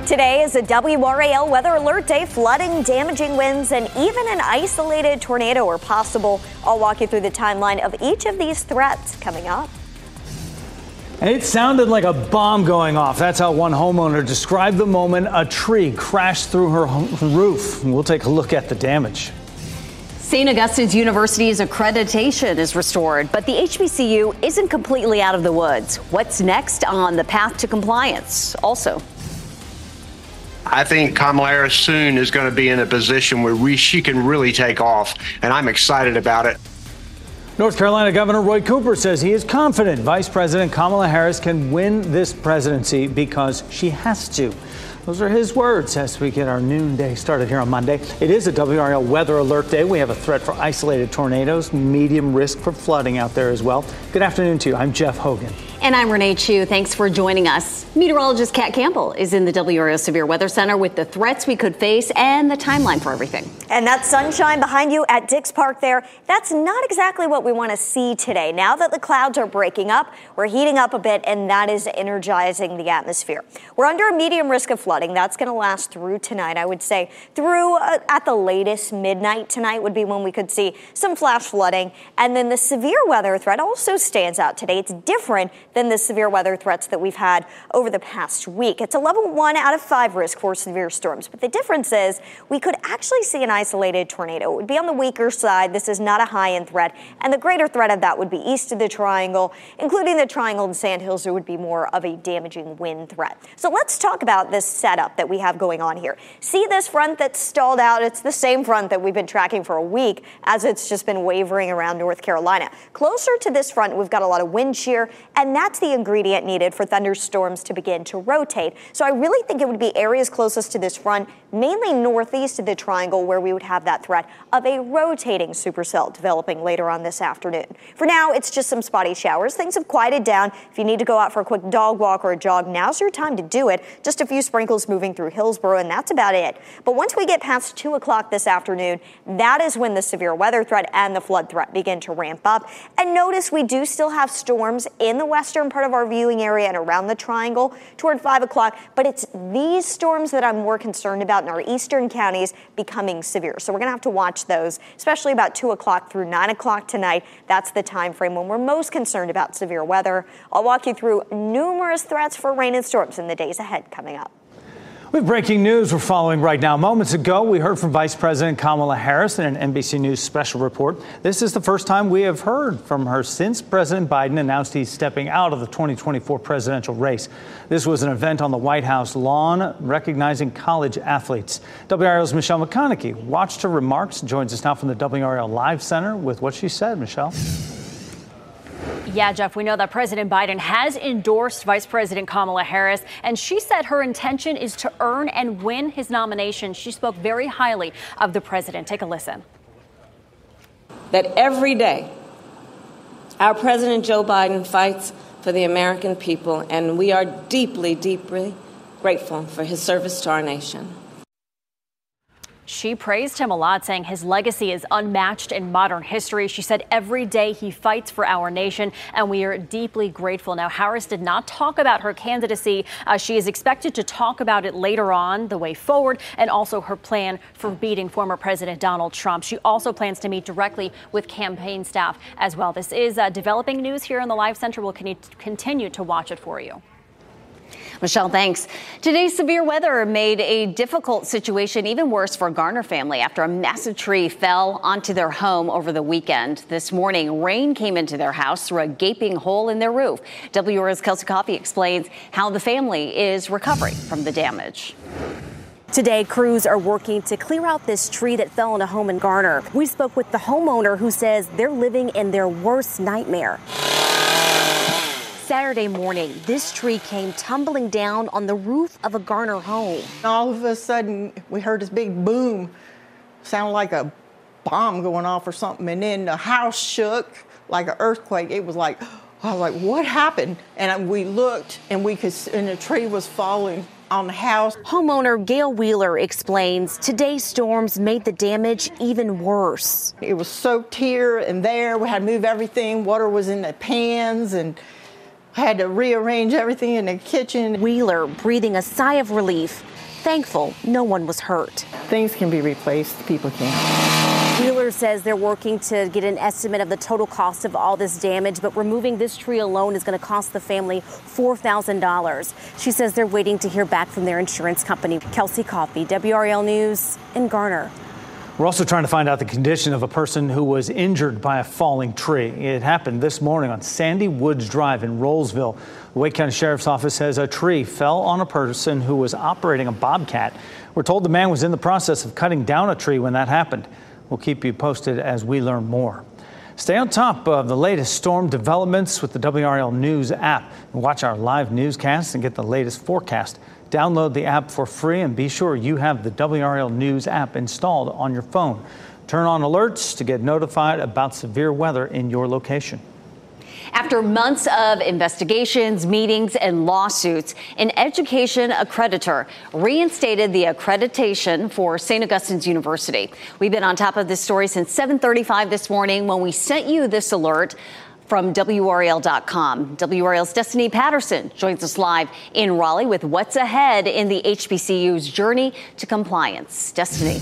Today is a WRAL weather alert day. Flooding, damaging winds, and even an isolated tornado are possible. I'll walk you through the timeline of each of these threats coming up. It sounded like a bomb going off. That's how one homeowner described the moment a tree crashed through her roof. We'll take a look at the damage. St. Augustine's University's accreditation is restored, but the HBCU isn't completely out of the woods. What's next on the path to compliance? Also, I think Kamala Harris soon is going to be in a position where she can really take off, and I'm excited about it. North Carolina Governor Roy Cooper says he is confident Vice President Kamala Harris can win this presidency because she has to. Those are his words as we get our noonday started here on Monday. It is a WRAL weather alert day. We have a threat for isolated tornadoes, medium risk for flooding out there as well. Good afternoon to you. I'm Jeff Hogan. And I'm Renee Chu. Thanks for joining us. Meteorologist Kat Campbell is in the WRAL Severe Weather Center with the threats we could face and the timeline for everything. And that sunshine behind you at Dix Park there, that's not exactly what we want to see today. Now that the clouds are breaking up, we're heating up a bit, and that is energizing the atmosphere. We're under a medium risk of flooding. That's going to last through tonight. I would say through at the latest midnight tonight would be when we could see some flash flooding. And then the severe weather threat also stands out today. It's different than the severe weather threats that we've had over the past week. It's a level 1 out of 5 risk for severe storms. But the difference is we could actually see an isolated tornado. It would be on the weaker side. This is not a high-end threat. And the greater threat of that would be east of the triangle, including the triangle and sandhills. There would be more of a damaging wind threat. So let's talk about this setup that we have going on here. See this front that's stalled out? It's the same front that we've been tracking for a week as it's just been wavering around North Carolina. Closer to this front, we've got a lot of wind shear, and that's the ingredient needed for thunderstorms to begin to rotate. So I really think it would be areas closest to this front, mainly northeast of the triangle, where we would have that threat of a rotating supercell developing later on this afternoon. For now, it's just some spotty showers. Things have quieted down. If you need to go out for a quick dog walk or a jog, now's your time to do it. Just a few sprinkles moving through Hillsborough, and that's about it. But once we get past 2 o'clock this afternoon, that is when the severe weather threat and the flood threat begin to ramp up. And notice we do still have storms in the western part of our viewing area and around the triangle toward 5 o'clock, but it's these storms that I'm more concerned about in our eastern counties becoming severe. So we're going to have to watch those, especially about 2 o'clock through 9 o'clock tonight. That's the time frame when we're most concerned about severe weather. I'll walk you through numerous threats for rain and storms in the days ahead coming up. With breaking news we're following right now. Moments ago, we heard from Vice President Kamala Harris in an NBC News special report. This is the first time we have heard from her since President Biden announced he's stepping out of the 2024 presidential race. This was an event on the White House lawn recognizing college athletes. WRAL's Michelle McConaughey watched her remarks, joins us now from the WRAL Live Center with what she said. Michelle. Yeah, Jeff, we know that President Biden has endorsed Vice President Kamala Harris, and she said her intention is to earn and win his nomination. She spoke very highly of the president. Take a listen. That every day, our President Joe Biden fights for the American people, and we are deeply, deeply grateful for his service to our nation. She praised him a lot, saying his legacy is unmatched in modern history. She said every day he fights for our nation, and we are deeply grateful. Now, Harris did not talk about her candidacy. She is expected to talk about it later on, the way forward, and also her plan for beating former President Donald Trump. She also plans to meet directly with campaign staff as well. This is developing news here in the Live Center. We'll continue to watch it for you. Michelle, thanks. Today's severe weather made a difficult situation even worse for a Garner family after a massive tree fell onto their home over the weekend. This morning, rain came into their house through a gaping hole in their roof. WRAL's Kelsey Coffey explains how the family is recovering from the damage. Today, crews are working to clear out this tree that fell on a home in Garner. We spoke with the homeowner who says they're living in their worst nightmare. Saturday morning, this tree came tumbling down on the roof of a Garner home. All of a sudden, we heard this big boom, sounded like a bomb going off or something, and then the house shook like an earthquake. It was like, I was like, what happened? And we looked, and the tree was falling on the house. Homeowner Gail Wheeler explains today's storms made the damage even worse. It was soaked here and there. We had to move everything. Water was in the pans, and had to rearrange everything in the kitchen. Wheeler breathing a sigh of relief, thankful no one was hurt. Things can be replaced, people can. Wheeler says they're working to get an estimate of the total cost of all this damage, but removing this tree alone is going to cost the family $4,000. She says they're waiting to hear back from their insurance company. Kelsey Coffey, WRAL News in Garner. We're also trying to find out the condition of a person who was injured by a falling tree. It happened this morning on Sandy Woods Drive in Rollsville. The Wake County Sheriff's Office says a tree fell on a person who was operating a bobcat. We're told the man was in the process of cutting down a tree when that happened. We'll keep you posted as we learn more. Stay on top of the latest storm developments with the WRAL News app. And watch our live newscasts and get the latest forecast. Download the app for free and be sure you have the WRAL News app installed on your phone. Turn on alerts to get notified about severe weather in your location. After months of investigations, meetings, and lawsuits, an education accreditor reinstated the accreditation for St. Augustine's University. We've been on top of this story since 7:35 this morning when we sent you this alert from WRAL.com. WRAL's Destiny Patterson joins us live in Raleigh with what's ahead in the HBCU's journey to compliance. Destiny.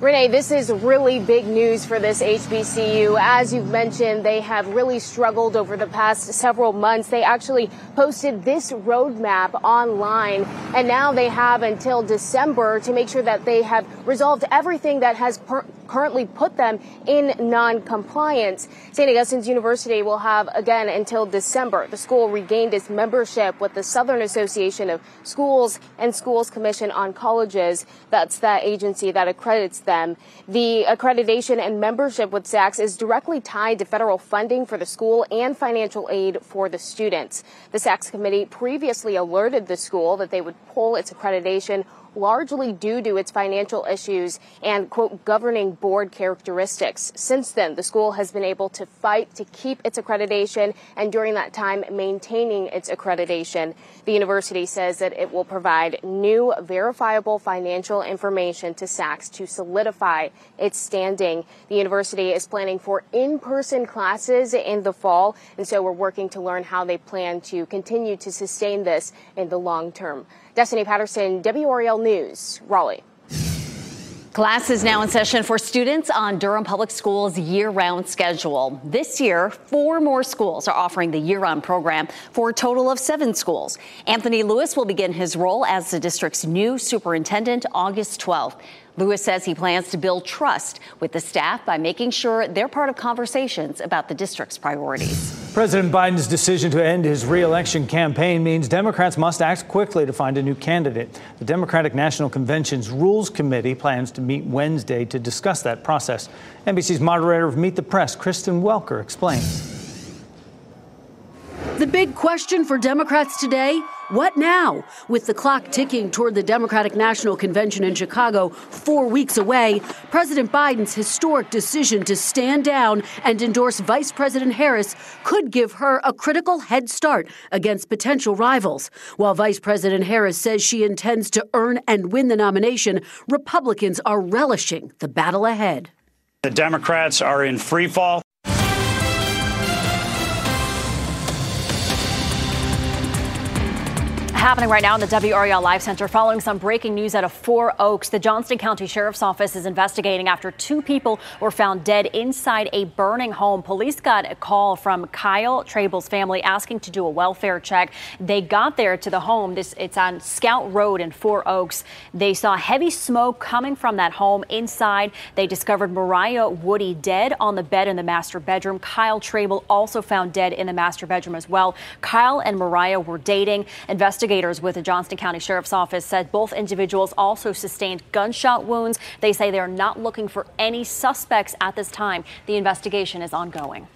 Renee, this is really big news for this HBCU. As you've mentioned, they have really struggled over the past several months. They actually posted this roadmap online, and now they have until December to make sure that they have resolved everything that has currently put them in non-compliance. St. Augustine's University will have, again, until December. The school regained its membership with the Southern Association of Schools and Schools Commission on Colleges. That's the agency that accredits them. The accreditation and membership with SACS is directly tied to federal funding for the school and financial aid for the students. The SACS committee previously alerted the school that they would pull its accreditation largely due to its financial issues and, quote, governing board characteristics. Since then, the school has been able to fight to keep its accreditation and during that time maintaining its accreditation. The university says that it will provide new verifiable financial information to SACS to solidify its standing. The university is planning for in-person classes in the fall, and so we're working to learn how they plan to continue to sustain this in the long term. Destiny Patterson, WRAL News, Raleigh. Class is now in session for students on Durham Public Schools' year-round schedule. This year, 4 more schools are offering the year-round program for a total of 7 schools. Anthony Lewis will begin his role as the district's new superintendent August 12th. Lewis says he plans to build trust with the staff by making sure they're part of conversations about the district's priorities. President Biden's decision to end his re-election campaign means Democrats must act quickly to find a new candidate. The Democratic National Convention's Rules Committee plans to meet Wednesday to discuss that process. NBC's moderator of Meet the Press, Kristen Welker, explains. The big question for Democrats today, what now? With the clock ticking toward the Democratic National Convention in Chicago 4 weeks away, President Biden's historic decision to stand down and endorse Vice President Harris could give her a critical head start against potential rivals. While Vice President Harris says she intends to earn and win the nomination, Republicans are relishing the battle ahead. The Democrats are in free fall. Happening right now in the WRAL Live Center following some breaking news out of 4 Oaks. The Johnston County Sheriff's Office is investigating after 2 people were found dead inside a burning home. Police got a call from Kyle Trable's family asking to do a welfare check. They got there to the home. It's on Scout Road in 4 Oaks. They saw heavy smoke coming from that home. Inside, they discovered Mariah Woody dead on the bed in the master bedroom. Kyle Trable also found dead in the master bedroom as well. Kyle and Mariah were dating. Investigators with the Johnston County Sheriff's Office said both individuals also sustained gunshot wounds. They say they're not looking for any suspects at this time. The investigation is ongoing.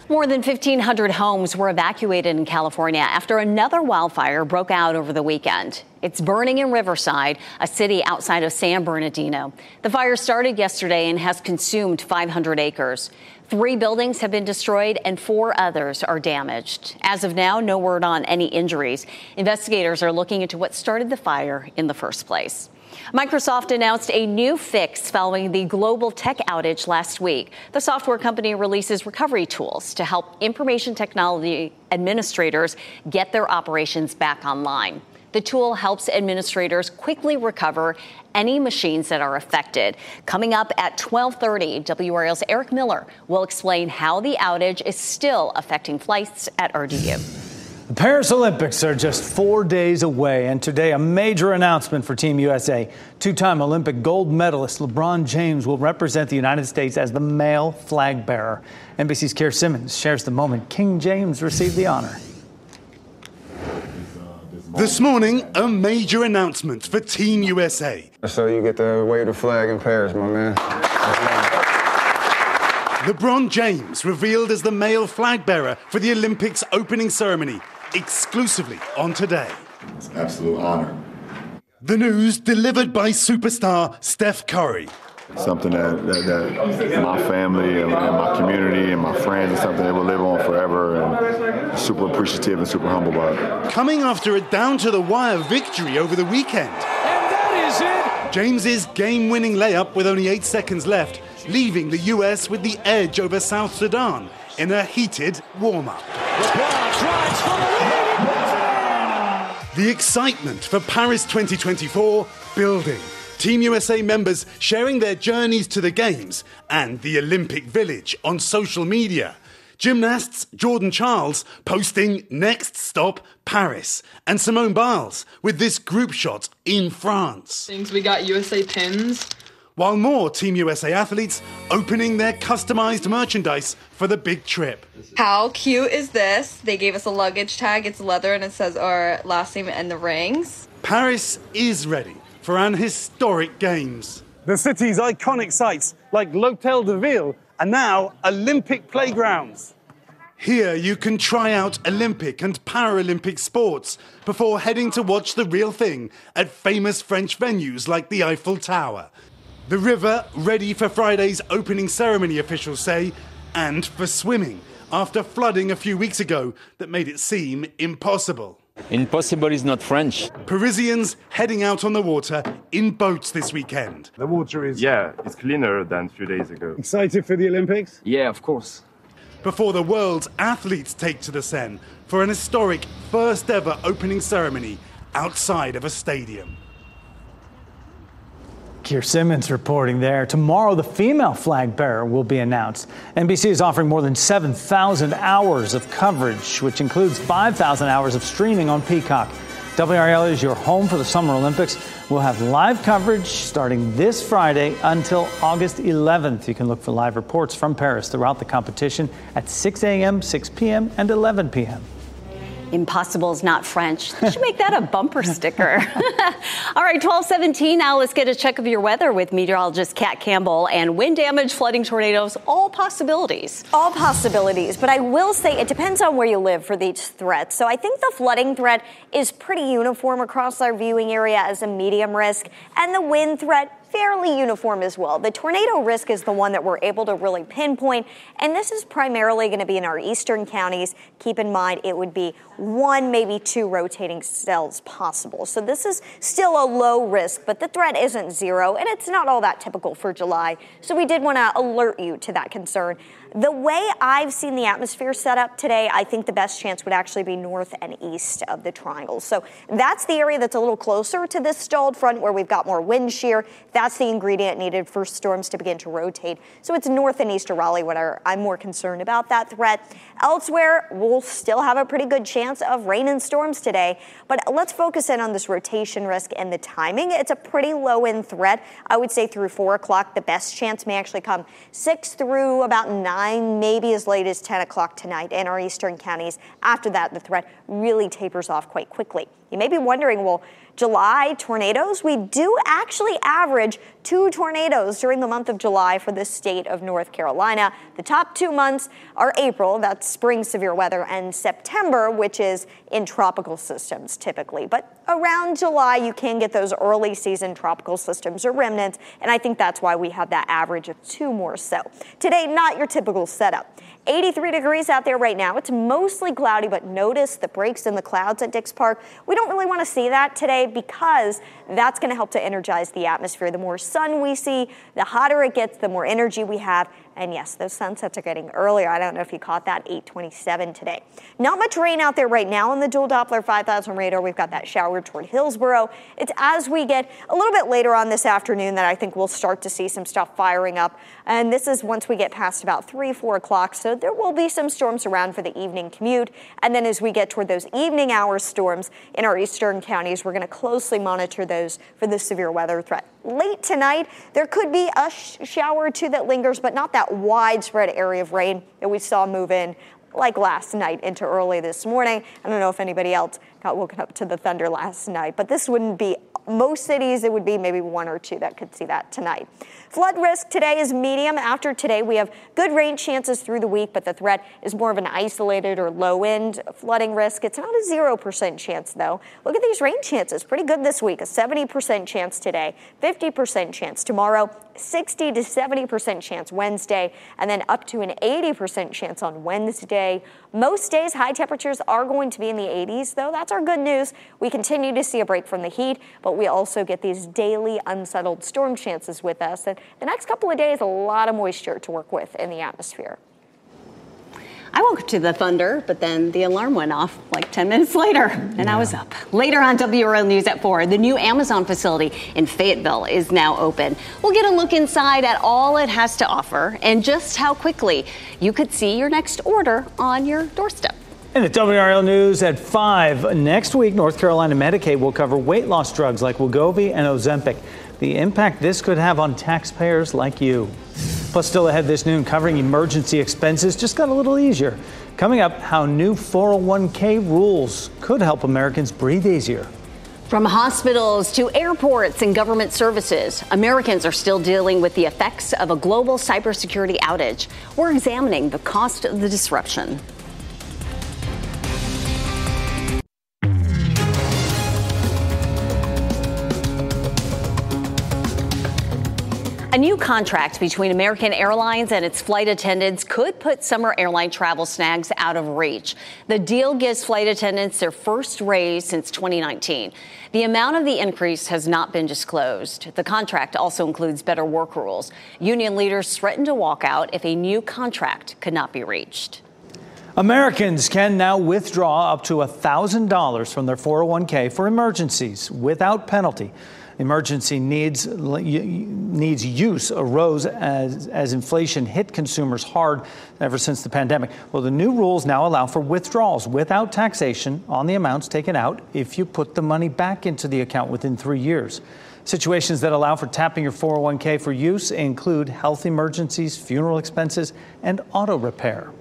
More than 1,500 homes were evacuated in California after another wildfire broke out over the weekend. It's burning in Riverside, a city outside of San Bernardino. The fire started yesterday and has consumed 500 acres. 3 buildings have been destroyed and 4 others are damaged. As of now, no word on any injuries. Investigators are looking into what started the fire in the first place. Microsoft announced a new fix following the global tech outage last week. The software company releases recovery tools to help information technology administrators get their operations back online. The tool helps administrators quickly recover any machines that are affected. Coming up at 12:30, WRAL's Eric Miller will explain how the outage is still affecting flights at RDU. The Paris Olympics are just 4 days away, and today a major announcement for Team USA. Two-time Olympic gold medalist LeBron James will represent the United States as the male flag bearer. NBC's Keir Simmons shares the moment King James received the honor. This morning, a major announcement for Team USA. So you get to wave the flag in Paris, my man. LeBron James revealed as the male flag bearer for the Olympics opening ceremony, exclusively on Today. It's an absolute honor. The news delivered by superstar Steph Curry. Something that my family and my community and my friends is something they will live on forever, and super appreciative and super humble about it. Coming after a down-to-the-wire victory over the weekend. And that is it! James's game-winning layup with only 8 seconds left, leaving the US with the edge over South Sudan in a heated warm-up. The excitement for Paris 2024 building. Team USA members sharing their journeys to the Games and the Olympic Village on social media. Gymnasts Jordan Charles posting next stop Paris, and Simone Biles with this group shot in France. We got USA pins. While more Team USA athletes opening their customized merchandise for the big trip. How cute is this? They gave us a luggage tag. It's leather and it says our last name and the rings. Paris is ready for an historic Games. The city's iconic sites like L'Hôtel de Ville are now Olympic playgrounds. Here you can try out Olympic and Paralympic sports before heading to watch the real thing at famous French venues like the Eiffel Tower. The river ready for Friday's opening ceremony, officials say, and for swimming after flooding a few weeks ago that made it seem impossible. Impossible is not French. Parisians heading out on the water in boats this weekend. The water is... Yeah, it's cleaner than a few days ago. Excited for the Olympics? Yeah, of course. Before the world's athletes take to the Seine for an historic first ever opening ceremony outside of a stadium. Keir Simmons reporting there. Tomorrow, the female flag bearer will be announced. NBC is offering more than 7,000 hours of coverage, which includes 5,000 hours of streaming on Peacock. WRAL is your home for the Summer Olympics. We'll have live coverage starting this Friday until August 11th. You can look for live reports from Paris throughout the competition at 6 a.m., 6 p.m., and 11 p.m. Impossible is not French. They should make that a bumper sticker. All right, 12:17. Now let's get a check of your weather with meteorologist Kat Campbell. And wind damage, flooding, tornadoes, all possibilities. All possibilities. But I will say it depends on where you live for these threats. So I think the flooding threat is pretty uniform across our viewing area as a medium risk. And the wind threat, fairly uniform as well. The tornado risk is the one that we're able to really pinpoint, and this is primarily going to be in our eastern counties. Keep in mind it would be 1, maybe 2 rotating cells possible. So this is still a low risk, but the threat isn't 0, and it's not all that typical for July. So we did want to alert you to that concern. The way I've seen the atmosphere set up today, I think the best chance would actually be north and east of the triangle. So that's the area that's a little closer to this stalled front where we've got more wind shear. That's the ingredient needed for storms to begin to rotate. So it's north and east of Raleigh where I'm more concerned about that threat. Elsewhere, we'll still have a pretty good chance of rain and storms today. But let's focus in on this rotation risk and the timing. It's a pretty low end threat. I would say through 4 o'clock, the best chance may actually come 6 through about 9, maybe as late as 10 o'clock tonight in our eastern counties. After that, the threat really tapers off quite quickly. You may be wondering, well, July tornadoes, we do actually average 2 tornadoes during the month of July for the state of North Carolina. The top 2 months are April, that's spring severe weather, and September, which is in tropical systems typically. But around July, you can get those early season tropical systems or remnants, and I think that's why we have that average of 2 more so. Today, not your typical setup. 83 degrees out there right now. It's mostly cloudy, but notice the breaks in the clouds at Dix Park. We don't really want to see that today get because that's going to help to energize the atmosphere. The more sun we see, the hotter it gets, the more energy we have. And yes, those sunsets are getting earlier. I don't know if you caught that, 8:27 today. Not much rain out there right now on the dual Doppler 5000 radar. We've got that shower toward Hillsborough. It's as we get a little bit later on this afternoon that I think we'll start to see some stuff firing up. And this is once we get past about 3, 4 o'clock. So there will be some storms around for the evening commute. And then as we get toward those evening hour storms in our eastern counties, we're going to closely monitor those for the severe weather threat. Late tonight, there could be a shower or two that lingers, but not that widespread area of rain that we saw move in like last night into early this morning. I don't know if anybody else got woken up to the thunder last night, but this wouldn't be most cities. It would be maybe 1 or 2 that could see that tonight. Flood risk today is medium. After today, we have good rain chances through the week, but the threat is more of an isolated or low-end flooding risk. It's not a 0% chance, though. Look at these rain chances. Pretty good this week. A 70% chance today, 50% chance tomorrow, 60 to 70% chance Wednesday, and then up to an 80% chance on Wednesday. Most days, high temperatures are going to be in the 80s, though. That's our good news. We continue to see a break from the heat, but we also get these daily unsettled storm chances with us. And the next couple of days, a lot of moisture to work with in the atmosphere. I woke up to the thunder, but then the alarm went off like 10 minutes later, and I was up. Later on WRAL News at 4, the new Amazon facility in Fayetteville is now open. We'll get a look inside at all it has to offer and just how quickly you could see your next order on your doorstep. And at WRAL News at 5, next week, North Carolina Medicaid will cover weight loss drugs like Wegovy and Ozempic. The impact this could have on taxpayers like you. Plus, still ahead this noon, covering emergency expenses just got a little easier. Coming up, how new 401k rules could help Americans breathe easier. From hospitals to airports and government services, Americans are still dealing with the effects of a global cybersecurity outage. We're examining the cost of the disruption. A new contract between American Airlines and its flight attendants could put summer airline travel snags out of reach. The deal gives flight attendants their first raise since 2019. The amount of the increase has not been disclosed. The contract also includes better work rules. Union leaders threatened to walk out if a new contract could not be reached. Americans can now withdraw up to $1,000 from their 401k for emergencies without penalty. Emergency needs use arose as inflation hit consumers hard ever since the pandemic. Well, the new rules now allow for withdrawals without taxation on the amounts taken out if you put the money back into the account within 3 years. Situations that allow for tapping your 401k for use include health emergencies, funeral expenses, and auto repair.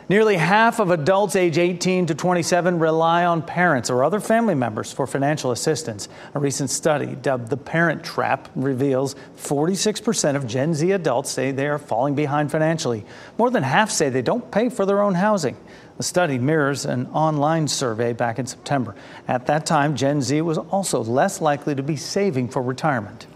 Nearly half of adults age 18 to 27 rely on parents or other family members for financial assistance. A recent study dubbed the Parent Trap reveals 46% of Gen Z adults say they are falling behind financially. More than half say they don't pay for their own housing. The study mirrors an online survey back in September. At that time, Gen Z was also less likely to be saving for retirement.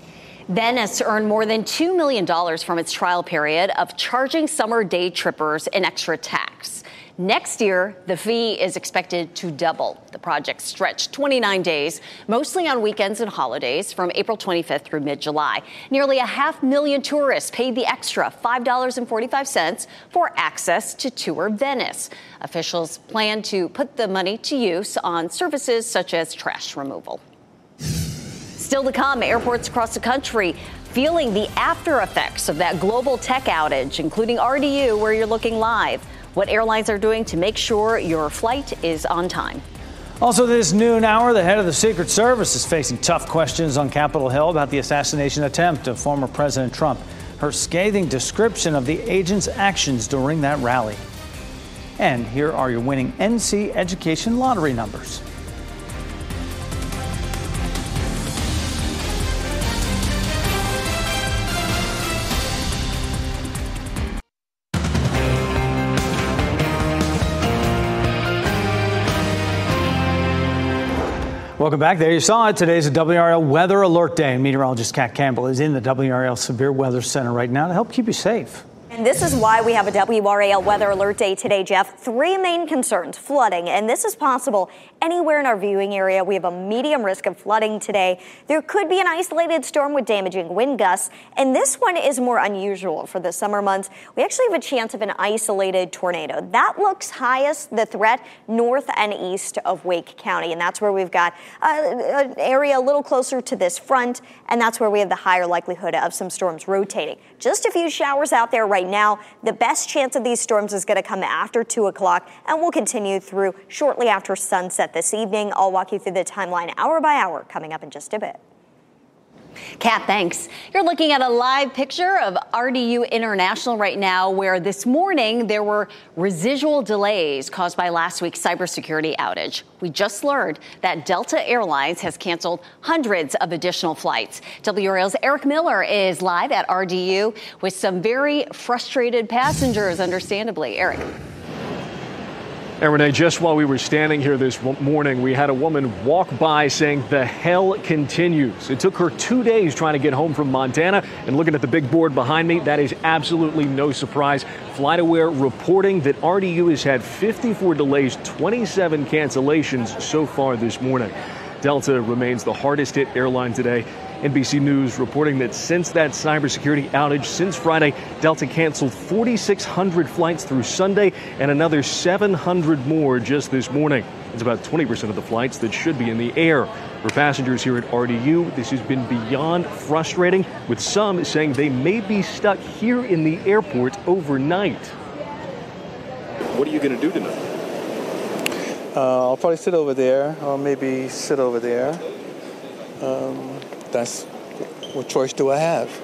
Venice earned more than $2 million from its trial period of charging summer day trippers an extra tax. Next year, the fee is expected to double. The project stretched 29 days, mostly on weekends and holidays, from April 25th through mid-July. Nearly 500,000 tourists paid the extra $5.45 for access to tour Venice. Officials plan to put the money to use on services such as trash removal. Still to come, airports across the country feeling the after effects of that global tech outage, including RDU, where you're looking live. What airlines are doing to make sure your flight is on time. Also this noon hour, the head of the Secret Service is facing tough questions on Capitol Hill about the assassination attempt of former President Trump. Her scathing description of the agent's actions during that rally. And here are your winning NC Education lottery numbers. Welcome back. There you saw it. Today's a WRAL Weather Alert Day, and meteorologist Kat Campbell is in the WRAL Severe Weather Center right now to help keep you safe. And this is why we have a WRAL weather alert day today, Jeff. 3 main concerns: flooding, and this is possible anywhere in our viewing area. We have a medium risk of flooding today. There could be an isolated storm with damaging wind gusts, and this one is more unusual for the summer months. We actually have a chance of an isolated tornado. That looks highest, the threat, north and east of Wake County, and that's where we've got an area a little closer to this front, and that's where we have the higher likelihood of some storms rotating. Just a few showers out there right now. The best chance of these storms is going to come after 2 o'clock and will continue through shortly after sunset this evening. I'll walk you through the timeline hour by hour coming up in just a bit. Kat, thanks. You're looking at a live picture of RDU International right now, where this morning there were residual delays caused by last week's cybersecurity outage. We just learned that Delta Airlines has canceled hundreds of additional flights. WRAL's Eric Miller is live at RDU with some very frustrated passengers, understandably. Eric. And Renee, just while we were standing here this morning, we had a woman walk by saying the hell continues. It took her 2 days trying to get home from Montana, and looking at the big board behind me, that is absolutely no surprise. FlightAware reporting that RDU has had 54 delays, 27 cancellations so far this morning. Delta remains the hardest hit airline today. NBC News reporting that since that cybersecurity outage since Friday, Delta canceled 4,600 flights through Sunday and another 700 more just this morning. It's about 20% of the flights that should be in the air. For passengers here at RDU, this has been beyond frustrating, with some saying they may be stuck here in the airport overnight. What are you going to do tonight? I'll probably sit over there, or maybe sit over there. What choice do I have?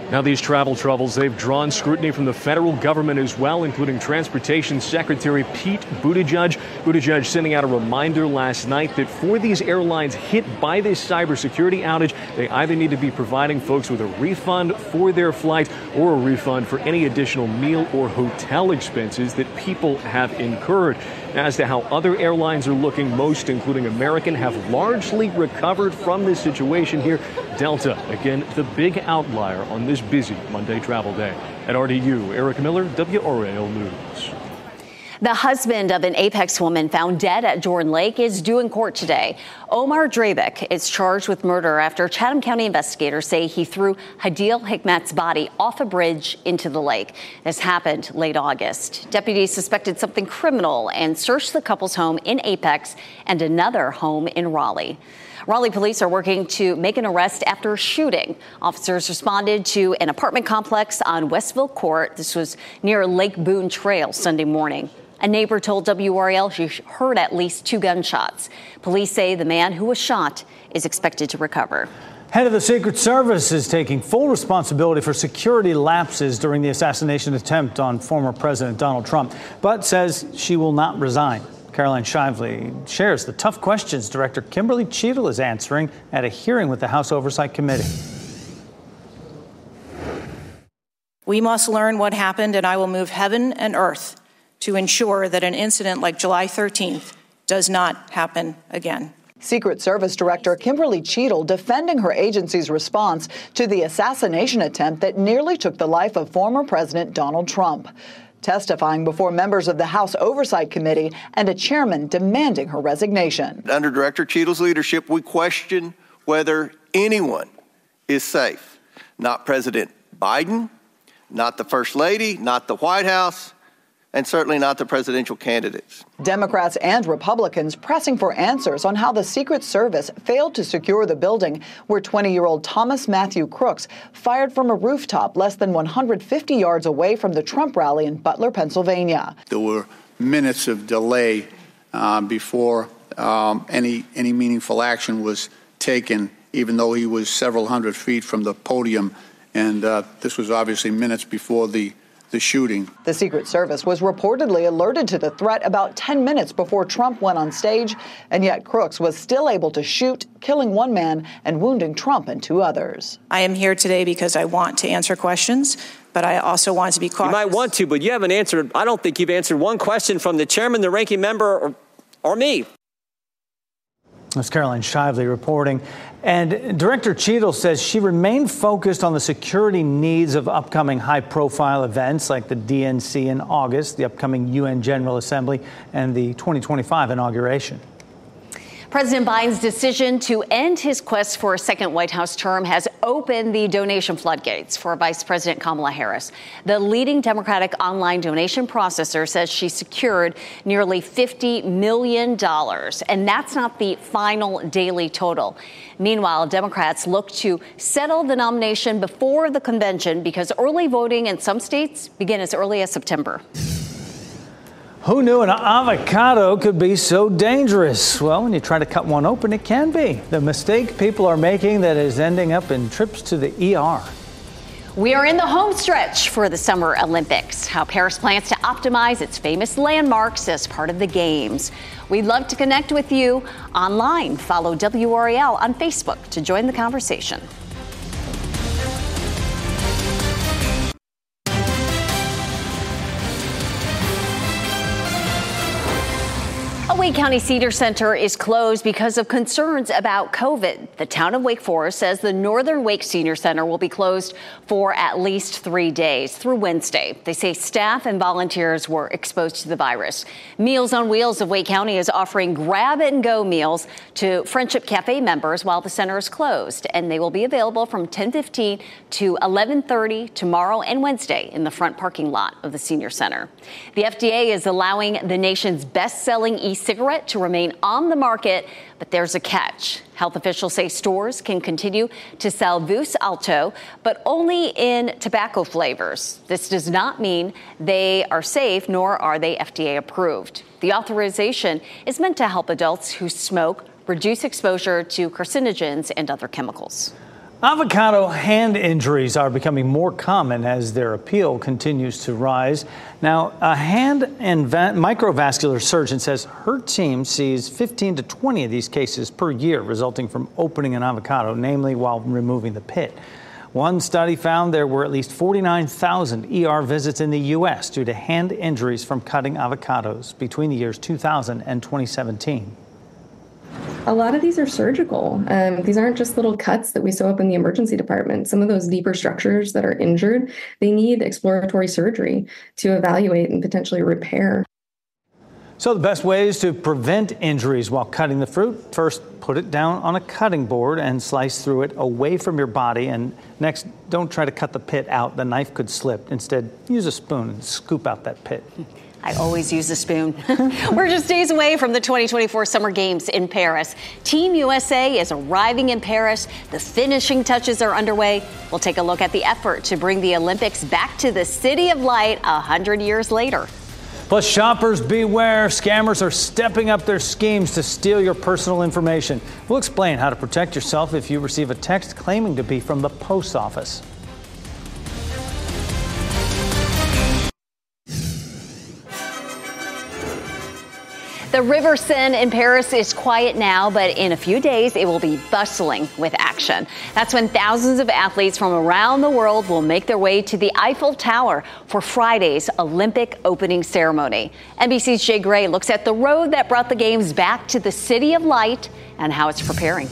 Now these travel troubles, they've drawn scrutiny from the federal government as well, including Transportation Secretary Pete Buttigieg. Buttigieg sending out a reminder last night that for these airlines hit by this cybersecurity outage, they either need to be providing folks with a refund for their flight or a refund for any additional meal or hotel expenses that people have incurred. As to how other airlines are looking, most, including American, have largely recovered from this situation here. Delta, again, the big outlier on this busy Monday travel day. At RDU, Eric Miller, WRAL News. The husband of an Apex woman found dead at Jordan Lake is due in court today. Omar Drabek is charged with murder after Chatham County investigators say he threw Hadil Hikmat's body off a bridge into the lake. This happened late August. Deputies suspected something criminal and searched the couple's home in Apex and another home in Raleigh. Raleigh police are working to make an arrest after a shooting. Officers responded to an apartment complex on Westville Court. This was near Lake Boone Trail Sunday morning. A neighbor told WRAL she heard at least 2 gunshots. Police say the man who was shot is expected to recover. Head of the Secret Service is taking full responsibility for security lapses during the assassination attempt on former President Donald Trump, but says she will not resign. Caroline Shively shares the tough questions Director Kimberly Cheadle is answering at a hearing with the House Oversight Committee. We must learn what happened, and I will move heaven and earth to ensure that an incident like July 13th does not happen again. Secret Service Director Kimberly Cheadle defending her agency's response to the assassination attempt that nearly took the life of former President Donald Trump, testifying before members of the House Oversight Committee and a chairman demanding her resignation. Under Director Cheadle's leadership, we question whether anyone is safe. Not President Biden, not the First Lady, not the White House, and certainly not the presidential candidates. Democrats and Republicans pressing for answers on how the Secret Service failed to secure the building where 20-year-old Thomas Matthew Crooks fired from a rooftop less than 150 yards away from the Trump rally in Butler, Pennsylvania. There were minutes of delay before any meaningful action was taken, even though he was several hundred feet from the podium. And this was obviously minutes before the shooting. The Secret Service was reportedly alerted to the threat about 10 minutes before Trump went on stage, and yet Crooks was still able to shoot, killing 1 man and wounding Trump and 2 others. I am here today because I want to answer questions, but I also want to be cautious. You might want to, but you haven't answered, I don't think you've answered one question from the chairman, the ranking member, or me. That's Caroline Shively reporting. And Director Cheadle says she remained focused on the security needs of upcoming high-profile events like the DNC in August, the upcoming UN General Assembly, and the 2025 inauguration. President Biden's decision to end his quest for a second White House term has opened the donation floodgates for Vice President Kamala Harris. The leading Democratic online donation processor says she secured nearly $50 million, and that's not the final daily total. Meanwhile, Democrats look to settle the nomination before the convention because early voting in some states begin as early as September. Who knew an avocado could be so dangerous? Well, when you try to cut one open, it can be. The mistake people are making that is ending up in trips to the ER. We are in the home stretch for the Summer Olympics. How Paris plans to optimize its famous landmarks as part of the Games. We'd love to connect with you online. Follow WRAL on Facebook to join the conversation. A Wake County Senior Center is closed because of concerns about COVID. The town of Wake Forest says the Northern Wake Senior Center will be closed for at least 3 days through Wednesday. They say staff and volunteers were exposed to the virus. Meals on Wheels of Wake County is offering grab-and-go meals to Friendship Cafe members while the center is closed, and they will be available from 10:15 to 11:30 tomorrow and Wednesday in the front parking lot of the Senior Center. The FDA is allowing the nation's best-selling e-cigarette to remain on the market, but there's a catch. Health officials say stores can continue to sell Vus Alto, but only in tobacco flavors. This does not mean they are safe, nor are they FDA approved. The authorization is meant to help adults who smoke reduce exposure to carcinogens and other chemicals. Avocado hand injuries are becoming more common as their appeal continues to rise. Now, a hand and microvascular surgeon says her team sees 15 to 20 of these cases per year resulting from opening an avocado, namely while removing the pit. One study found there were at least 49,000 ER visits in the U.S. due to hand injuries from cutting avocados between the years 2000 and 2017. A lot of these are surgical. These aren't just little cuts that we sew up in the emergency department. Some of those deeper structures that are injured, they need exploratory surgery to evaluate and potentially repair. So the best ways to prevent injuries while cutting the fruit: first, put it down on a cutting board and slice through it away from your body. And next, don't try to cut the pit out. The knife could slip. Instead, use a spoon and scoop out that pit. I always use a spoon. We're just days away from the 2024 Summer Games in Paris. Team USA is arriving in Paris. The finishing touches are underway. We'll take a look at the effort to bring the Olympics back to the City of Light 100 years later. Plus, shoppers beware. Scammers are stepping up their schemes to steal your personal information. We'll explain how to protect yourself if you receive a text claiming to be from the post office. The River Seine in Paris is quiet now, but in a few days it will be bustling with action. That's when thousands of athletes from around the world will make their way to the Eiffel Tower for Friday's Olympic opening ceremony. NBC's Jay Gray looks at the road that brought the Games back to the City of Light and how it's preparing.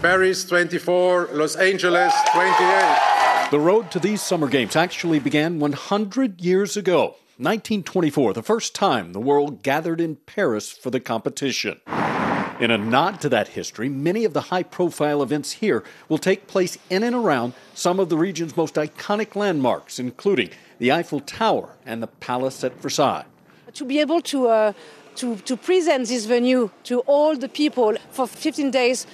Paris 24, Los Angeles 28. The road to these Summer Games actually began 100 years ago. 1924, the first time the world gathered in Paris for the competition. In a nod to that history, many of the high-profile events here will take place in and around some of the region's most iconic landmarks, including the Eiffel Tower and the Palace at Versailles. To be able to present this venue to all the people for 15 days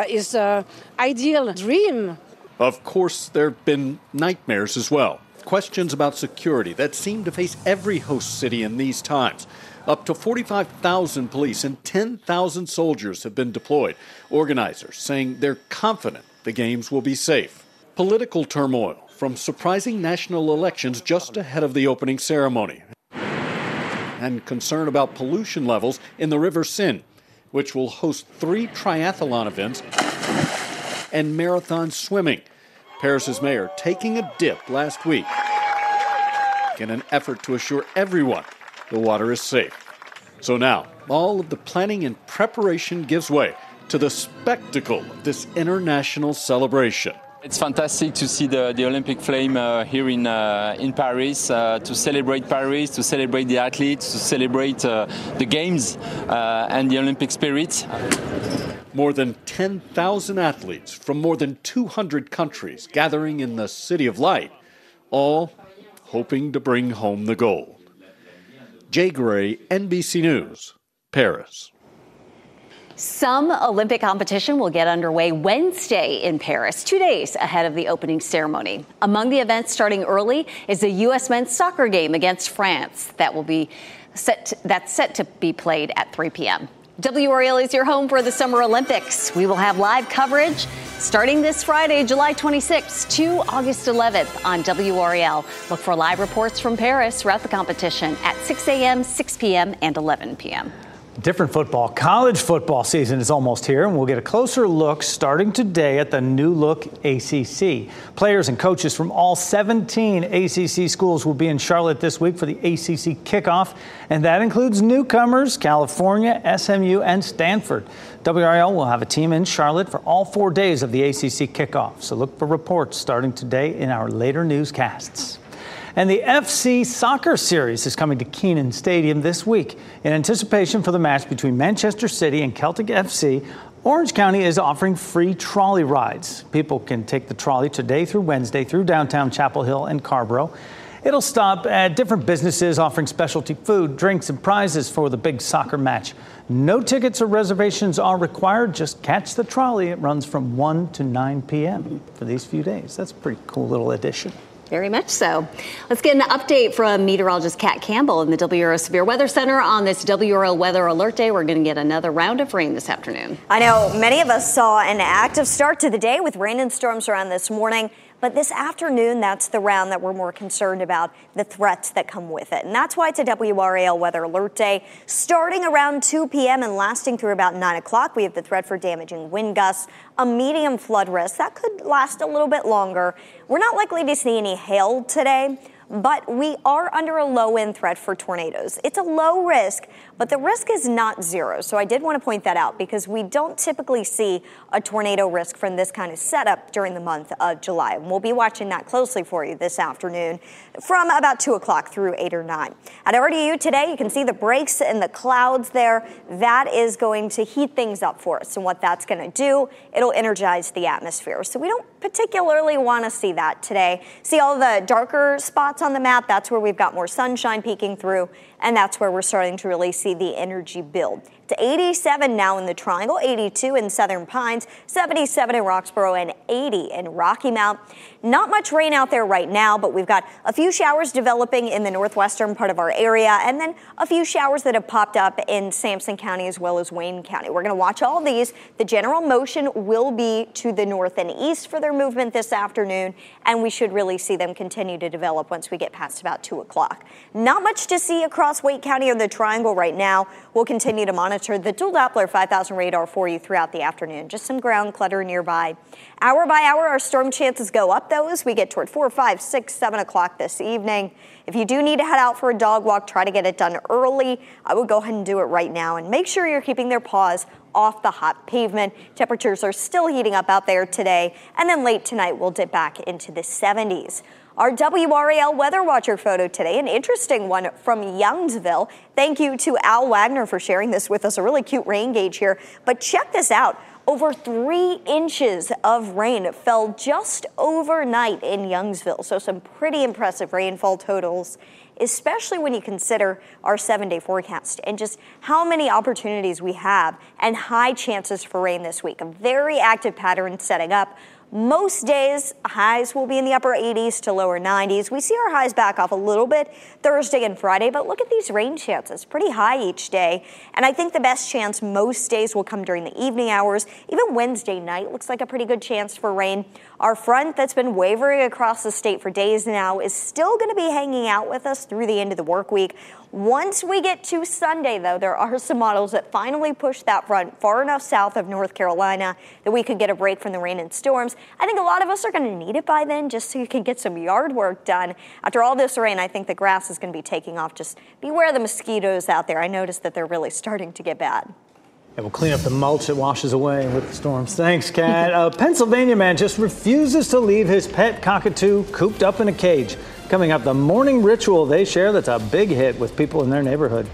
is an ideal dream. Of course, there have been nightmares as well. Questions about security that seem to face every host city in these times. Up to 45,000 police and 10,000 soldiers have been deployed. Organizers saying they're confident the Games will be safe. Political turmoil from surprising national elections just ahead of the opening ceremony. And concern about pollution levels in the River Seine, which will host 3 triathlon events and marathon swimming. Paris's mayor taking a dip last week in an effort to assure everyone the water is safe. So now, all of the planning and preparation gives way to the spectacle of this international celebration. It's fantastic to see the Olympic flame here in Paris, to celebrate Paris, to celebrate the athletes, to celebrate the games and the Olympic spirit. More than 10,000 athletes from more than 200 countries gathering in the City of Light, all hoping to bring home the gold. Jay Gray, NBC News, Paris. Some Olympic competition will get underway Wednesday in Paris, 2 days ahead of the opening ceremony. Among the events starting early is the U.S. men's soccer game against France that's set to be played at 3 p.m. WRAL is your home for the Summer Olympics. We will have live coverage starting this Friday, July 26th to August 11th on WRAL. Look for live reports from Paris throughout the competition at 6 a.m., 6 p.m., and 11 p.m. Different football. College football season is almost here, and we'll get a closer look starting today at the new look ACC. Players and coaches from all 17 ACC schools will be in Charlotte this week for the ACC kickoff, and that includes newcomers California, SMU, and Stanford. WRAL will have a team in Charlotte for all 4 days of the ACC kickoff, so look for reports starting today in our later newscasts. And the FC Soccer Series is coming to Kenan Stadium this week. In anticipation for the match between Manchester City and Celtic FC, Orange County is offering free trolley rides. People can take the trolley today through Wednesday through downtown Chapel Hill and Carborough. It'll stop at different businesses offering specialty food, drinks, and prizes for the big soccer match. No tickets or reservations are required. Just catch the trolley. It runs from 1 to 9 p.m. for these few days. That's a pretty cool little addition. Very much so. Let's get an update from meteorologist Kat Campbell in the WRAL Severe Weather Center on this WRAL Weather Alert Day. We're going to get another round of rain this afternoon. I know many of us saw an active start to the day with rain and storms around this morning. But this afternoon, that's the round that we're more concerned about, the threats that come with it. And that's why it's a WRAL Weather Alert Day. Starting around 2 p.m. and lasting through about 9 o'clock, we have the threat for damaging wind gusts, a medium flood risk. That could last a little bit longer. We're not likely to see any hail today, but we are under a low-end threat for tornadoes. It's a low risk, but the risk is not zero. So I did want to point that out because we don't typically see a tornado risk from this kind of setup during the month of July. And we'll be watching that closely for you this afternoon from about 2 o'clock through 8 or 9. At RDU today, you can see the breaks in the clouds there. That is going to heat things up for us. And what that's going to do, it'll energize the atmosphere. So we don't particularly want to see that today. See all the darker spots on the map? That's where we've got more sunshine peeking through, and that's where we're starting to really see the energy build. It's 87 now in the Triangle, 82 in Southern Pines, 77 in Roxborough, and 80 in Rocky Mount. Not much rain out there right now, but we've got a few showers developing in the northwestern part of our area, and then a few showers that have popped up in Sampson County as well as Wayne County. We're going to watch all these. The general motion will be to the north and east for their movement this afternoon, and we should really see them continue to develop once we get past about 2 o'clock. Not much to see across Wake County or the Triangle right now. We'll continue to monitor the dual Doppler 5000 radar for you throughout the afternoon. Just some ground clutter nearby. Hour by hour, our storm chances go up, though, as we get toward 4, 5, 6, 7 o'clock this evening. If you do need to head out for a dog walk, try to get it done early. I would go ahead and do it right now and make sure you're keeping their paws off the hot pavement. Temperatures are still heating up out there today, and then late tonight we'll dip back into the 70s. Our WRAL Weather Watcher photo today, an interesting one from Youngsville. Thank you to Al Wagner for sharing this with us, a really cute rain gauge here. But check this out. Over 3 inches of rain fell just overnight in Youngsville. So some pretty impressive rainfall totals, especially when you consider our 7-day forecast and just how many opportunities we have and high chances for rain this week. A very active pattern setting up. Most days, highs will be in the upper 80s to lower 90s. We see our highs back off a little bit Thursday and Friday, but look at these rain chances, pretty high each day. And I think the best chance most days will come during the evening hours. Even Wednesday night looks like a pretty good chance for rain. Our front that's been wavering across the state for days now is still going to be hanging out with us through the end of the work week. Once we get to Sunday, though, there are some models that finally push that front far enough south of North Carolina that we could get a break from the rain and storms. I think a lot of us are going to need it by then just so you can get some yard work done. After all this rain, I think the grass is going to be taking off. Just beware of the mosquitoes out there. I noticed that they're really starting to get bad. And we'll clean up the mulch that washes away with the storms. Thanks, Kat. A Pennsylvania man just refuses to leave his pet cockatoo cooped up in a cage. Coming up, the morning ritual they share that's a big hit with people in their neighborhood.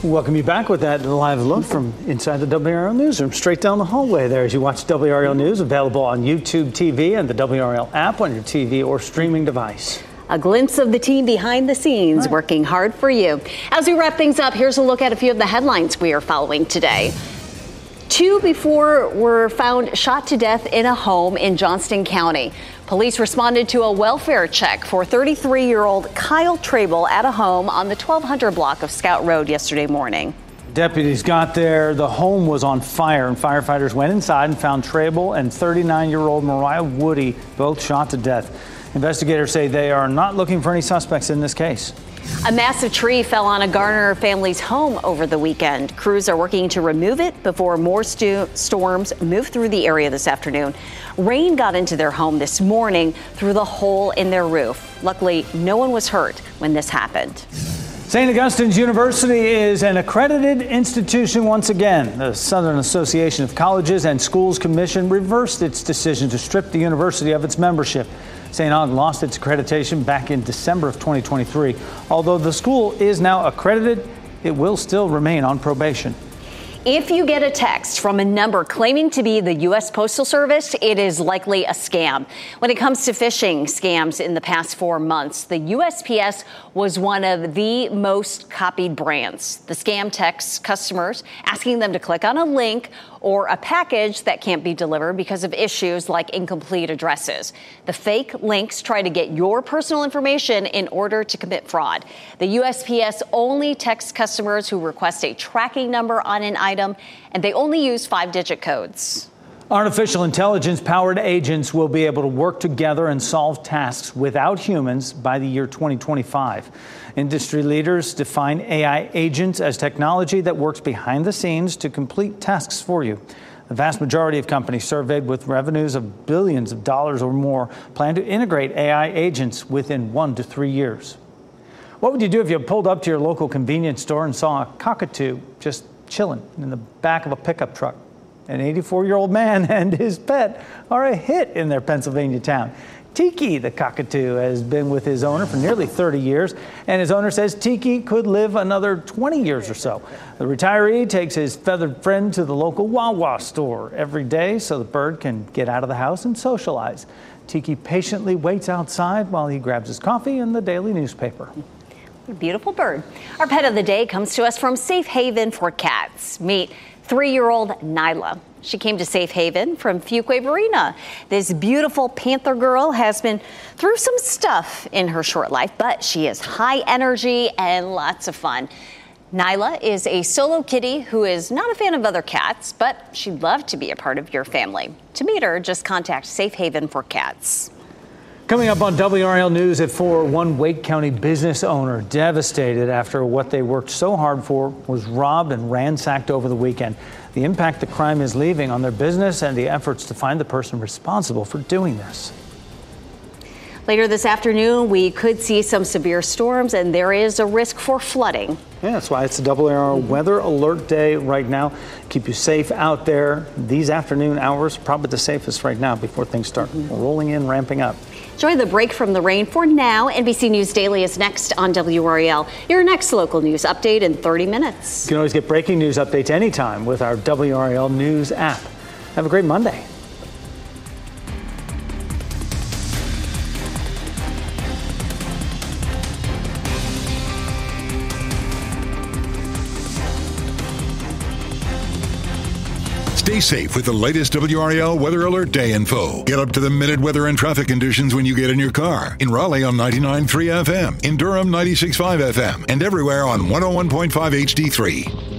Welcome you back with that live look from inside the WRAL newsroom, straight down the hallway there as you watch WRAL News, available on YouTube TV and the WRAL app on your TV or streaming device. A glimpse of the team behind the scenes working hard for you. As we wrap things up, here's a look at a few of the headlines we are following today. 2 before were found shot to death in a home in Johnston County. Police responded to a welfare check for 33-year-old Kyle Trable at a home on the 1200 block of Scout Road yesterday morning. Deputies got there. The home was on fire, and firefighters went inside and found Trable and 39-year-old Mariah Woody both shot to death. Investigators say they are not looking for any suspects in this case. A massive tree fell on a Garner family's home over the weekend. Crews are working to remove it before more storms move through the area this afternoon. Rain got into their home this morning through the hole in their roof. Luckily, no one was hurt when this happened. St. Augustine's University is an accredited institution once again. The Southern Association of Colleges and Schools Commission reversed its decision to strip the university of its membership. St. Aug lost its accreditation back in December of 2023. Although the school is now accredited, it will still remain on probation. If you get a text from a number claiming to be the U.S. Postal Service, it is likely a scam. When it comes to phishing scams in the past 4 months, the USPS was one of the most copied brands. The scam texts customers asking them to click on a link or a package that can't be delivered because of issues like incomplete addresses. The fake links try to get your personal information in order to commit fraud. The USPS only texts customers who request a tracking number on an item, and they only use 5-digit codes. Artificial intelligence-powered agents will be able to work together and solve tasks without humans by the year 2025. Industry leaders define AI agents as technology that works behind the scenes to complete tasks for you. The vast majority of companies surveyed with revenues of billions of dollars or more plan to integrate AI agents within 1 to 3 years. What would you do if you pulled up to your local convenience store and saw a cockatoo just chilling in the back of a pickup truck? An 84-year-old man and his pet are a hit in their Pennsylvania town. Tiki, the cockatoo, has been with his owner for nearly 30 years, and his owner says Tiki could live another 20 years or so. The retiree takes his feathered friend to the local Wawa store every day so the bird can get out of the house and socialize. Tiki patiently waits outside while he grabs his coffee and the daily newspaper. Beautiful bird. Our pet of the day comes to us from Safe Haven for Cats. Meet 3-year-old Nyla. She came to Safe Haven from Fuquay Marina. This beautiful panther girl has been through some stuff in her short life, but she is high energy and lots of fun. Nyla is a solo kitty who is not a fan of other cats, but she'd love to be a part of your family. To meet her, just contact Safe Haven for Cats. Coming up on WRAL News at 4, one Wake County business owner devastated after what they worked so hard for was robbed and ransacked over the weekend. The impact the crime is leaving on their business and the efforts to find the person responsible for doing this. Later this afternoon, we could see some severe storms, and there is a risk for flooding. Yeah, that's why it's a WRAL weather alert day right now. Keep you safe out there. These afternoon hours, probably the safest right now before things start rolling in, ramping up. Enjoy the break from the rain for now. NBC News Daily is next on WRAL. Your next local news update in 30 minutes. You can always get breaking news updates anytime with our WRAL News app. Have a great Monday. Stay safe with the latest WRAL Weather Alert Day info. Get up to the minute weather and traffic conditions when you get in your car. In Raleigh on 99.3 FM, in Durham 96.5 FM, and everywhere on 101.5 HD3.